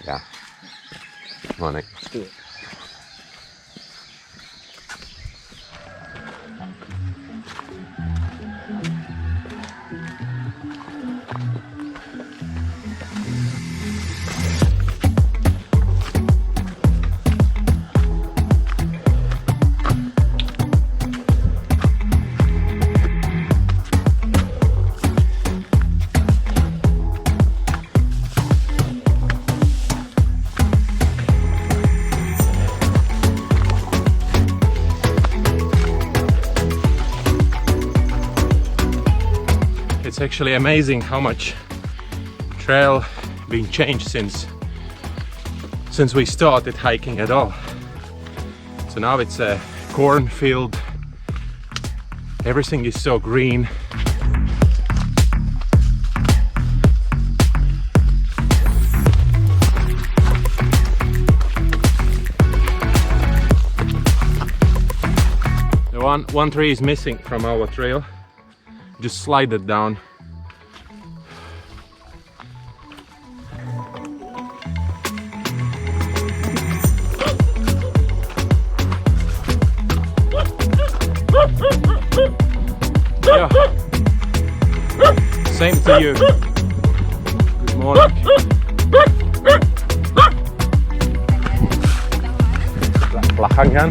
Yeah. Come on, Nick. Let's do it. It's actually amazing how much trail been changed since we started hiking at all. So now it's a cornfield. Everything is so green. The one tree is missing from our trail. Just slide it down. Yeah. Same to you. Good morning. Belakangan.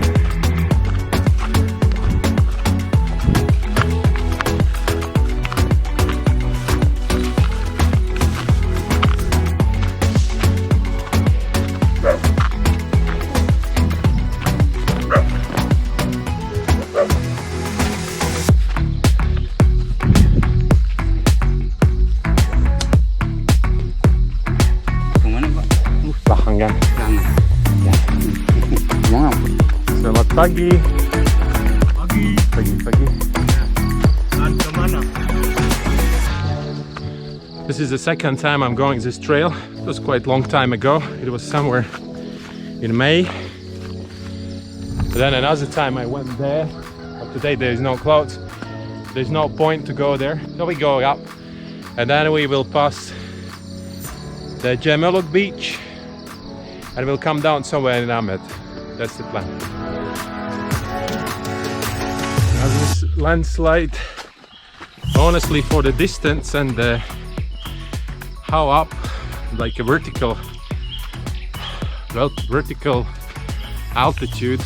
Selamat pagi. Pagi. This is the second time I'm going this trail. It was quite a long time ago. It was somewhere in May. But then another time I went there. But today there is no clouds. There's no point to go there. So we go up and then we will pass the Gemeluk beach and we'll come down somewhere in Amed. That's the plan. Now this landslide, honestly, for the distance and how up, like a vertical altitude,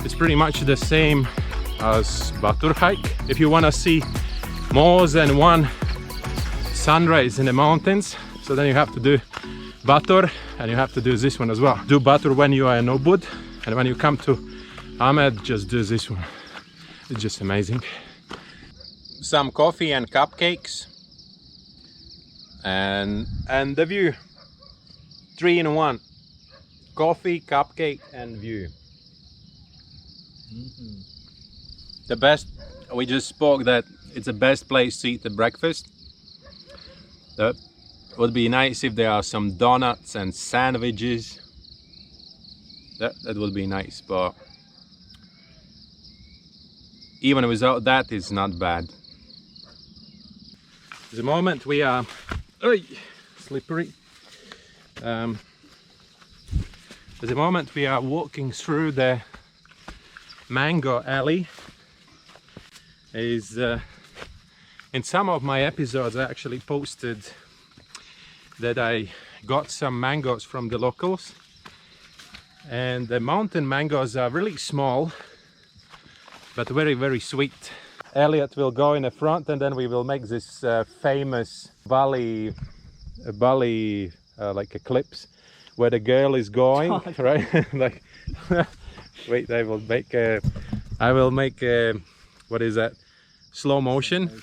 it's pretty much the same as Batur hike. If you want to see more than one sunrise in the mountains, so then you have to do Batur and you have to do this one as well. Do Batur when you are in Ubud, and when you come to Amed, just do this one. It's just amazing. Some coffee and cupcakes and the view. 3 in 1. Coffee, cupcake and view. The best, we just spoke that it's the best place to eat the breakfast. That would be nice if there are some donuts and sandwiches. That would be nice, but even without that, it's not bad. At the moment we are slippery. At the moment we are walking through the mango alley. In some of my episodes I actually posted that I got some mangoes from the locals, and the mountain mangoes are really small but very sweet. Elliot will go in the front and then we will make this famous Bali like eclipse where the girl is going, right? Like wait, I will make what is that, slow motion?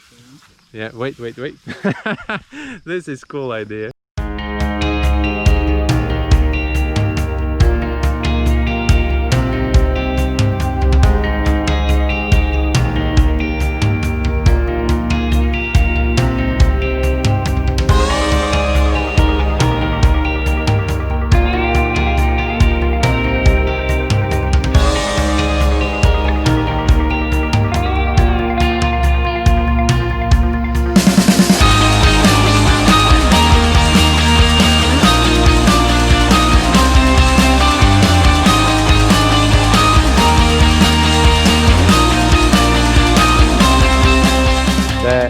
Yeah, wait. This is cool idea.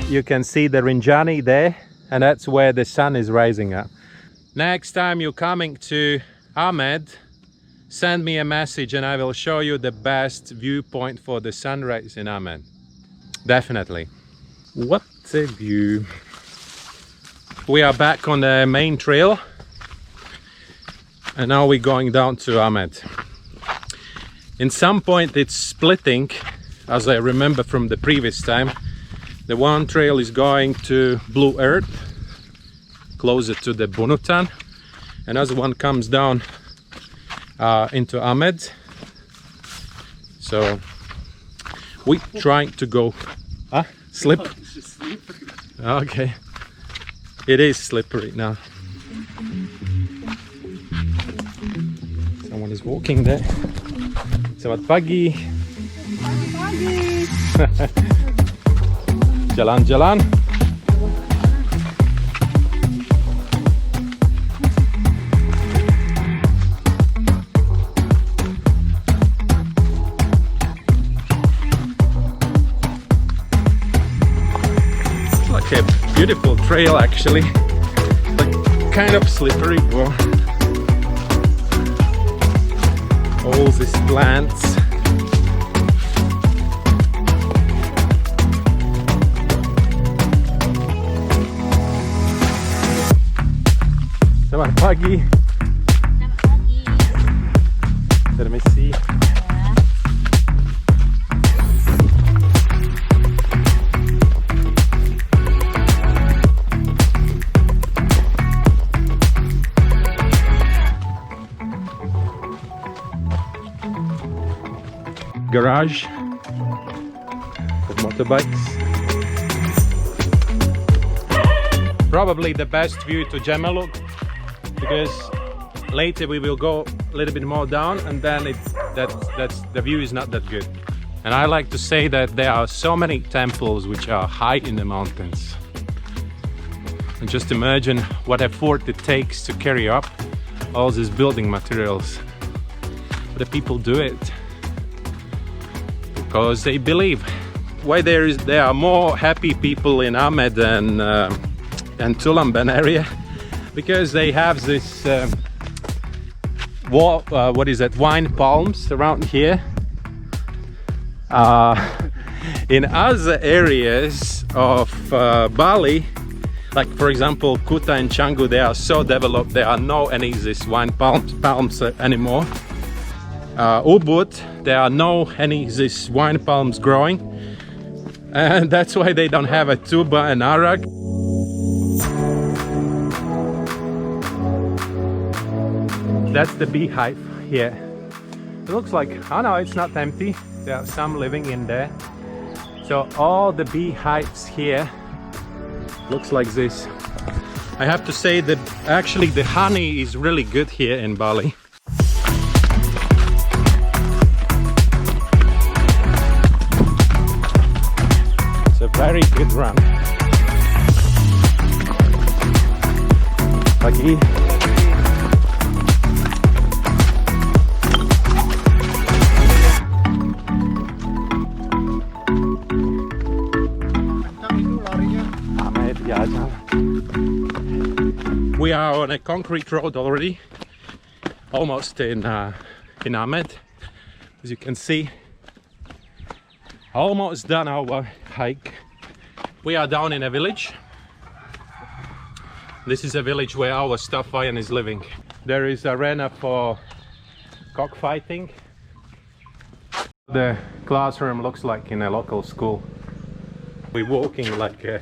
you can see the Rinjani there, and that's where the sun is rising up. Next time you're coming to Amed, send me a message and I will show you the best viewpoint for the sunrise in Amed. Definitely. What a view. We are back on the main trail and now we're going down to Amed. In some point it's splitting, as I remember from the previous time. The one trail is going to Blue Earth, closer to the Bunutan, and another one comes down into Amed. So we're trying to go slip. Okay, it is slippery now. Someone is walking there. Selamat pagi. Jalan-jalan. A beautiful trail actually, like kind of slippery, but all these plants. Selamat pagi. Selamat pagi. Permisi. Garage for motorbikes. Probably the best view to Gemeluk, because later we will go a little bit more down and then that's the view is not that good. And I like to say that there are so many temples which are high in the mountains. And just imagine what effort it takes to carry up all these building materials. But the people do it because they believe. Why there are more happy people in Amed and Tulamben area, because they have this what is that, wine palms around here. In other areas of Bali, like for example Kuta and Canggu, they are so developed, there are no any of these wine palms anymore. Ubud, there are no any of these wine palms growing, and that's why they don't have a tuba and arak. That's the beehive here. It looks like, oh no, it's not empty. There are some living in there. So all the beehives here looks like this. I have to say that actually the honey is really good here in Bali. It's a very good run. Pagi. We are on a concrete road already, almost in Amed. As you can see, almost done our hike. We are down in a village. This is a village where our staff Iron is living. There is an arena for cockfighting. The classroom looks like in a local school. We're walking like a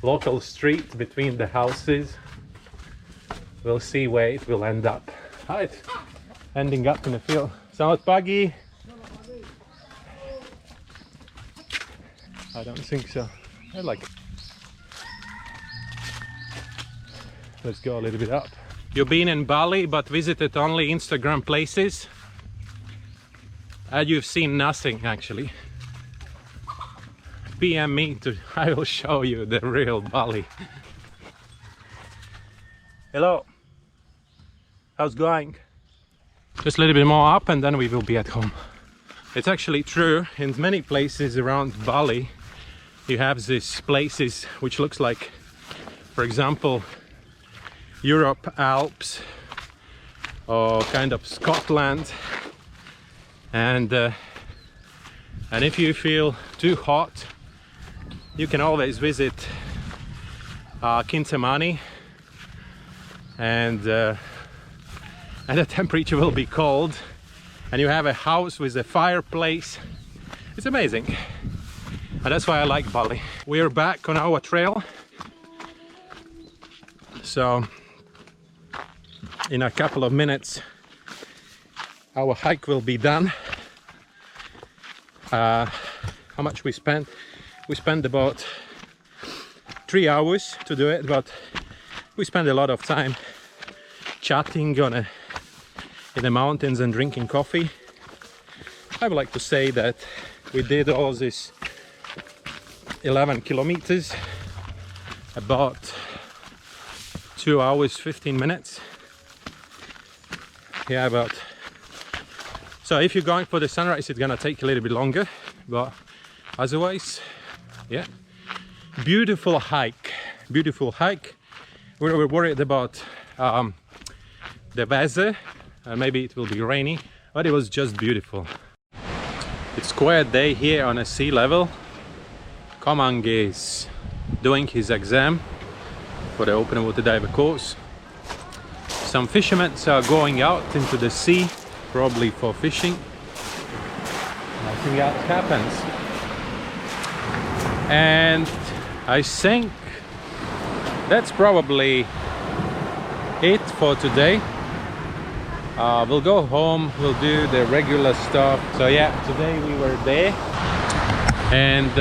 local street between the houses. We'll see where it will end up. It's ending up in a field. Selamat pagi. I don't think so. I like it. Let's go a little bit up. You've been in Bali but visited only Instagram places, and you've seen nothing actually. PM me I will show you the real Bali. Hello, how's it going? Just a little bit more up and then we will be at home. It's actually true, in many places around Bali you have these places which looks like, for example, Europe Alps or kind of Scotland, and if you feel too hot, you can always visit Kintamani, and the temperature will be cold, and you have a house with a fireplace. It's amazing, and that's why I like Bali. We are back on our trail, so in a couple of minutes our hike will be done. How much we spent? We spent about 3 hours to do it, but we spent a lot of time chatting in the mountains and drinking coffee. I would like to say that we did all this 11 kilometers about 2 hours 15 minutes. Yeah, about. So if you're going for the sunrise, it's gonna take a little bit longer, but otherwise, yeah, beautiful hike. Beautiful hike. We were worried about the weather, maybe it will be rainy, but it was just beautiful. It's quiet day here on a sea level. Komang is doing his exam for the open water diver course. Some fishermen are going out into the sea, probably for fishing. Nothing else happens. And I think that's probably it for today. We'll go home, we'll do the regular stuff. So yeah, today we were there. And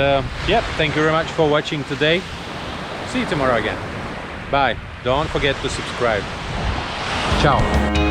yeah, thank you very much for watching today. See you tomorrow again. Bye. Don't forget to subscribe. Ciao.